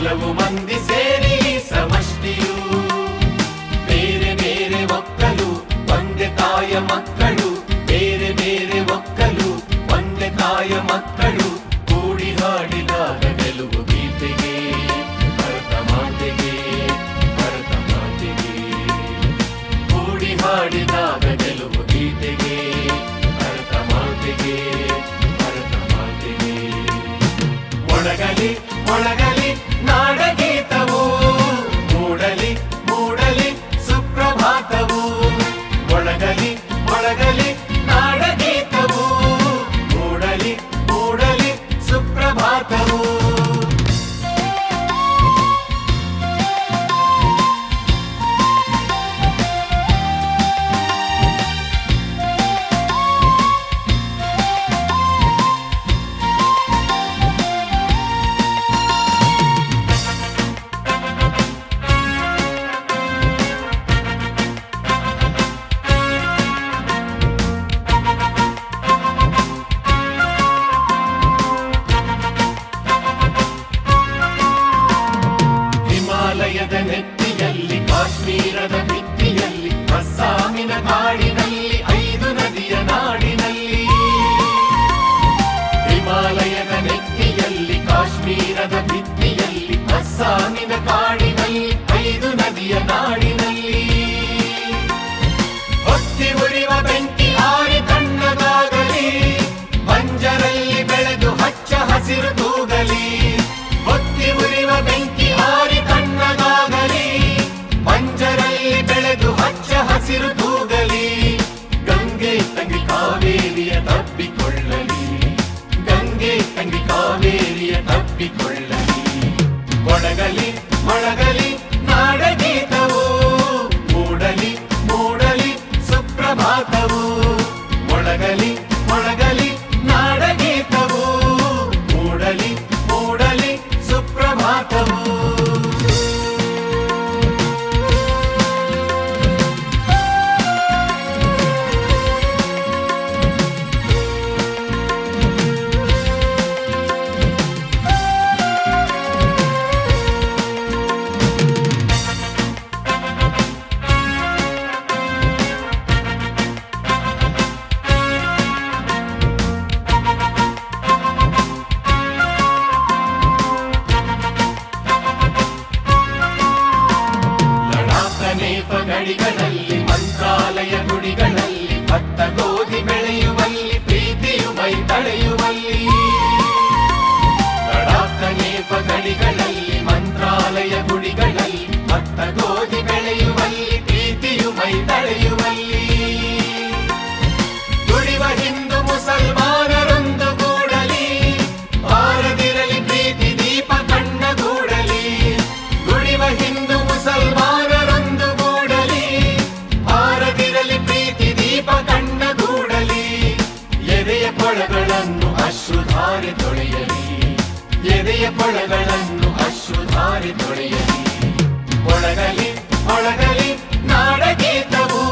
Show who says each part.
Speaker 1: ಹಲವು ಮಂದಿ ಸೇರಿ ಸಮಷ್ಟಿಯು ಬೇರೆ ಬೇರೆ ಒಕ್ಕಲು ಒಂದೇ ತಾಯ ಮಕ್ಕಳು ಬೇರೆ ಬೇರೆ ಒಕ್ಕಲು ಒಂದೇ ತಾಯ ಮಕ್ಕಳು ಕೂಡಿ ಹಾಡಿದಾಗ ಗೆಲುವು ಗೀತೆಗೆ ಭರತ ಮಾತೆಗೆ ಭರತ ಮಾತೆಗೆ ಕೂಡಿ ಹಾಡಿದಾಗ ಗೆಲುವು ಗೀತೆಗೆ ಭರತ ಮಾತೆಗೆ ಭರತ ಮಾತೆಗೆ ಮೊಳಗಲಿ ಮೊಳಗಲಿ ನಾಡಗೀತವು ಮೂಡಲಿ ಮೂಡಲಿ ಸುಪ್ರಭಾತವು ಮೊಳಗಲಿ ಮೊಳಗಲಿ ನಾಡಗೀತವು ಮೂಡಲಿ ಮೂಡಲಿ ಸುಪ್ರಭಾತವು ಹಿಮಾಲಯದ ನೆತ್ತಿಯಲ್ಲಿ ಕಾಶ್ಮೀರದ ಭಿತ್ತಿಯಲ್ಲಿ ಅಸ್ಸಾಮಿನ ಕಾಡಿನಲ್ಲಿ 5 ನದಿಯ ನಾಡಿನಲ್ಲಿ ಹಿಮಾಲಯದ ನೆತ್ತಿಯಲ್ಲಿ ಕಾಶ್ಮೀರದ ಭಿತ್ತಿಯಲ್ಲಿ ಅಸ್ಸಾಮಿನ ಕಾಡಿನಲ್ಲಿ 5 ನದಿಯ ನಾಡಿನಲ್ಲಿ ಹೊತ್ತಿ ಉರಿವ ಬೆಂಕಿ ಆರಿ ತಣ್ಣಗಾಗಲಿ ಬಂಜರಲ್ಲಿ ಬೆಳೆದು ಹಚ್ಚ ಹಸಿರು ತೂಗಲಿ ಹೊತ್ತಿ ಉರಿವ ಬೆಂಕಿ ಆರಿ ತಣ್ಣಗಾಗಲಿ ಬಂಜರಲ್ಲಿ ಬೆಳೆದು ಹಚ್ಚ ಹಸಿರು ತೂಗಲಿ ಗಂಗೆ ತಂಗಿ ಕಾವೇರಿಯ ತಪ್ಪಿಕೊಳ್ಳಲಿ ಗಂಗೆ ತಂಗಿ ಕಾವೇರಿಯ ತಪ್ಪಿಕೊಳ್ಳಲಿ ಮೊಳಗಲಿ ಮೊಳಗಲಿ ನಾಡಗೀತವು ಮೂಡಲಿ ಮೂಡಲಿ ಸುಪ್ರಭಾತವು ಮೊಳಗಲಿ ಮೊಳಗಲಿ ನಾಡಗೀತವು ಮೂಡಲಿ ಮೂಡಲಿ ಸುಪ್ರಭಾತವು ಗಡಿಗಳಲ್ಲಿ ಮಂತ್ರಾಲಯ ಗುಡಿಗಳಲ್ಲಿ ಭತ್ತ ಗೋಧಿ ಬೆಳೆಯುವಲ್ಲಿ ಪ್ರೀತಿಯು ಮೈ ತಳೆಯುವಲ್ಲಿ ಲಡಾಖ ನೇಪ ಗಡಿಗಳಲ್ಲಿ ಮಂತ್ರಾಲಯ ಗುಡಿಗಳಲ್ಲಿ ಭತ್ತ ಗೋಧಿ ಬೆಳೆಯುವಲ್ಲಿ ಪ್ರೀತಿಯು ಮೈ ತಳೆಯುವಲ್ಲಿ ದುಡಿವ ಹಿಂದೂ ಮುಸಲ್ಮಾನರೊಂದು ಗೂಡಲಿ ಬಾರದಿರಲಿ ಪ್ರೀತಿ ದೀಪ ಕಣ್ಣಗೂಡಲಿ ದುಡಿವ ಹಿಂದೂ ಮುಸಲ್ಮಾನರೊಂದು ಗೂಡಲಿ ಬಾರದಿರಲಿ ಪ್ರೀತಿ ದೀಪ ಕಣ್ಣಗೂಡಲಿ ಎದೆಯ ಕೊಳಗಳನ್ನು ಅಶ್ರುಧಾರೆ ತೊಳೆಯಲಿ ಎದೆಯ ಕೊಳಗಳನ್ನು ಅಶ್ರುಧಾರೆ ತೊಳೆಯಲಿ ಮೊಳಗಲಿ ಮೊಳಗಲಿ ನಾಡಗೀತವು